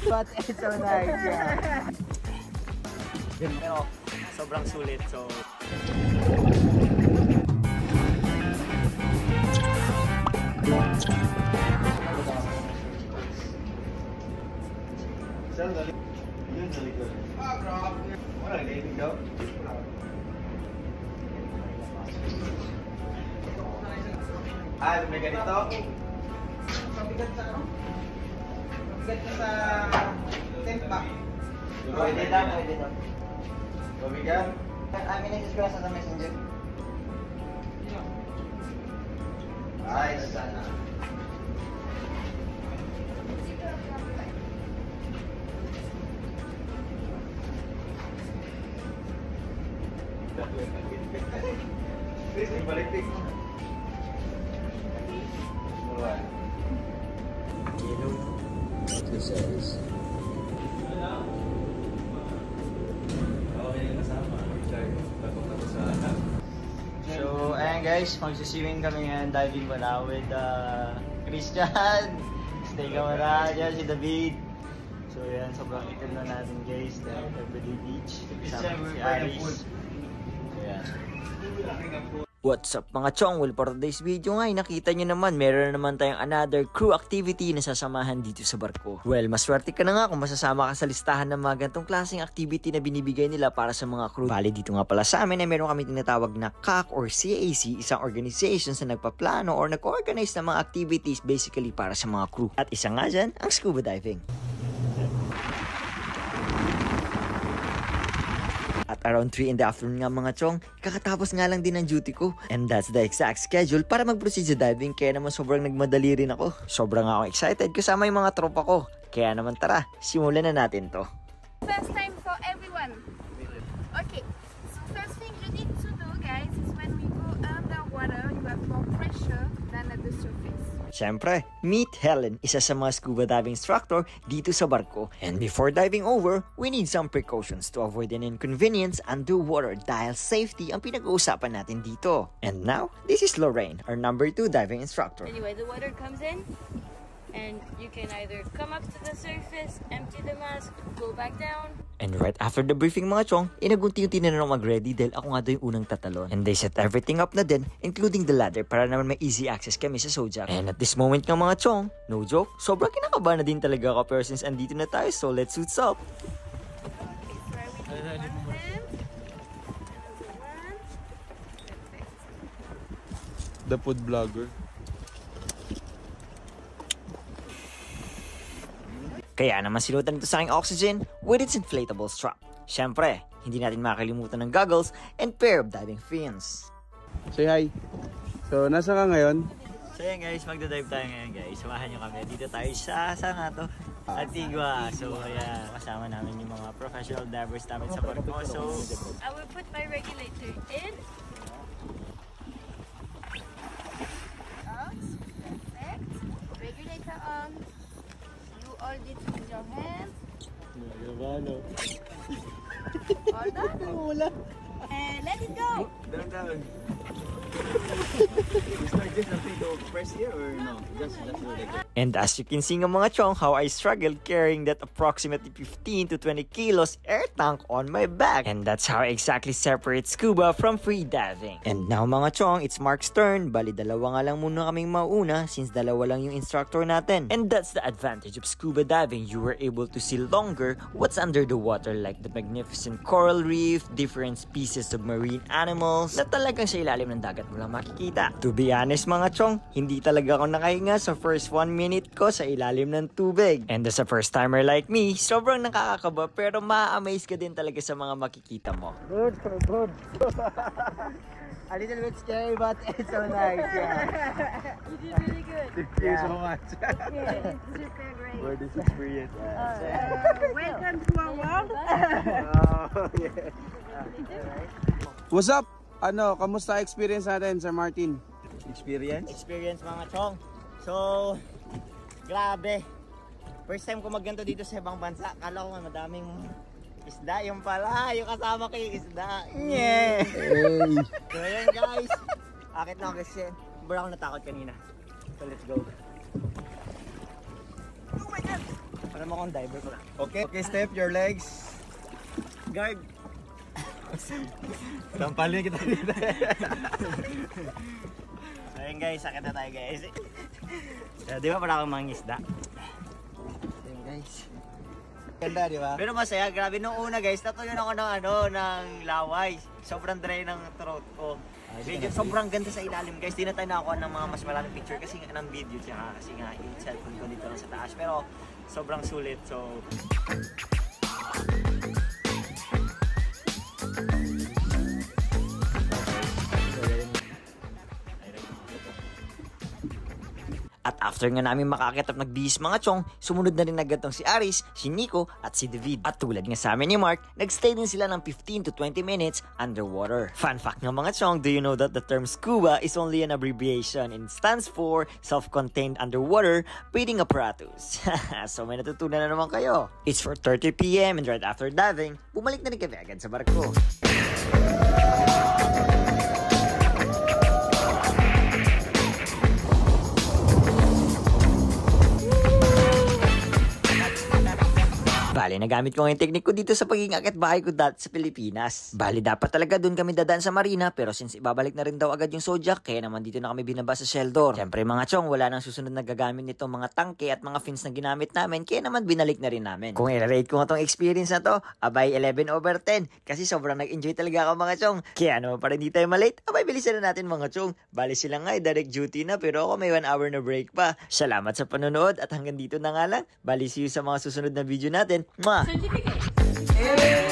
But it's so nice. Yeah. Pero sobrang sulit. So may ganito. Mabigat sa ano? Mabigat na sa tempa. Pwede daw. Mabigat? Minessage ko lang sa messenger. Ay, sana. Balik-tik mo. it says. So, ayan guys, magsiswimming kami ngayon, diving pala with Christian. Stay ka muna dyan, si David. So, ayan, sobrang itim na natin guys, dahil Everyday Beach. Kasama si Aris. Ayan. What's up mga chong? Well, for today's video nga, nakita nyo naman, meron na naman tayong another crew activity na sasamahan dito sa barko. Well, maswerte ka na nga kung masasama ka sa listahan ng mga gantong klaseng activity na binibigay nila para sa mga crew. Bali, dito nga pala sa amin ay meron kami tinatawag na CAC or CAC, isang organization na nagpaplano or nag-organize ng mga activities basically para sa mga crew. At isa nga dyan, ang scuba diving. At around 3 in the afternoon nga mga chong, kakatapos nga lang din ang duty ko. And that's the exact schedule para mag-proceed sa diving, kaya naman sobrang nagmadali rin ako. Sobrang ako excited kasama yung mga tropa ko. Kaya naman tara, simulan na natin to. First time for everyone. Okay, so first thing you need to do guys is when we go underwater, you have more pressure than at the surface. Siyempre, meet Helen, isa sa mga scuba diving instructor dito sa barko. And before diving over, we need some precautions to avoid an inconvenience underwater dahil safety ang pinag-uusapan natin dito. And now, this is Lorraine, our number 2 diving instructor. Anyway, the water comes in and you can either come up to the surface, empty the mask, go back down. And right after the briefing mga chong, inagunti-unti na nang mag-ready dahil ako nga daw yung unang tatalon. And they set everything up na din, including the ladder para naman may easy access kami sa Sojak. And at this moment nga mga chong, no joke, sobrang kinakabahan na din talaga ako pero since andito na tayo, so let's suits up. The food vlogger. Kaya naman sinutan ito sa aking oxygen with its inflatable strap. Siyempre, hindi natin makalimutan ng goggles and pair of diving fins. Say hi. So, nasa ka ngayon? So yan guys, magdadive tayo ngayon guys. Samahan nyo kami. Dito tayo sa, saan nga to? Antigua. So yeah, kasama namin yung mga professional divers namin sa barko. So, I will put my regulator in. Out. Perfect. Regulator on. You hold it with your hands. Hold on. And let it go. Down. Is there just something to press here or no? Just like that. and as you can see nga mga chong, how I struggled carrying that approximately 15 to 20 kilos air tank on my back. And that's how I exactly separate scuba from free diving. And now mga chong, it's Mark's turn. Bali dalawa nga lang muna kaming mauna since dalawa lang yung instructor natin. And that's the advantage of scuba diving. You were able to see longer what's under the water, like the magnificent coral reef, different species of marine animals na talagang sa ilalim ng dagat mo lang makikita. To be honest mga chong, hindi talaga ako nakahinga sa first 1 minute ko sa ilalim ng tubig. And as a first timer like me, sobrang nakakakaba pero ma-amaze ka din talaga sa mga makikita mo. Good. A little bit scary, but it's so nice. Yeah. You did really good. Thank you so much Yeah, super great. for this experience. Welcome to our world. Oh, yeah. What's up? Ano, kamusta experience natin, Sir Martin? Experience mga chong. So, grabe. First time ko magganto dito sa ibang bansa. Kala ko madaming isda. Yung pala, yung kasama ko yung isda. Yeah. Hey. So ayan guys. Akit na ako kasi sobrang ako natakot kanina. So let's go. Oh my God! Para mo akong diver ko. Okay, step your legs. Guard. Tampalin kita dito. So yun guys, sakit na tayo guys. Di ba para akong mangisda? Yun guys. Ganda, di ba? Pero masaya, grabe nung una guys, natuloy ako ng laway. Sobrang dry ng throat ko. Medyo sobrang ganda sa ilalim guys. Di na tayo nakakuha ng mga mas maraming picture kasi ng video tsaka kasi nga yung cellphone ko dito lang sa taas. Pero sobrang sulit. So at after nga namin makakit at nagbihis mga chong, sumunod na rin agad tong si Aris, si Nico, at si David. At tulad nga sa amin ni Mark, nagstay din sila ng 15 to 20 minutes underwater. Fun fact nga mga chong, do you know that the term scuba is only an abbreviation and stands for self-contained underwater breathing apparatus. So may natutunan na naman kayo. It's for 30 PM and right after diving, bumalik na rin kami agad sa barko. Bali, nagamit ko yung technique ko dito sa pagiging akit bahay ko dati sa Pilipinas. Bali, dapat talaga doon kami dadaan sa marina, pero since ibabalik na rin daw agad yung Zodiac, kaya naman dito na kami binaba sa Sheldor. Siyempre mga chong, wala nang susunod na gagamit nitong mga tangke at mga fins na ginamit namin, kaya naman binalik na rin namin. Kung i-rate ko nga tong experience na to, abay 11/10, kasi sobrang nag-enjoy talaga ako mga chong. Kaya naman para hindi tayo malate, abay bilisan na natin mga chong. Bali sila nga direct duty na, pero ako may 1 hour na break pa. Salamat sa panonood at hanggang dito na nga lang. Bali see you sa mga susunod na video natin. Mwah! Certificate.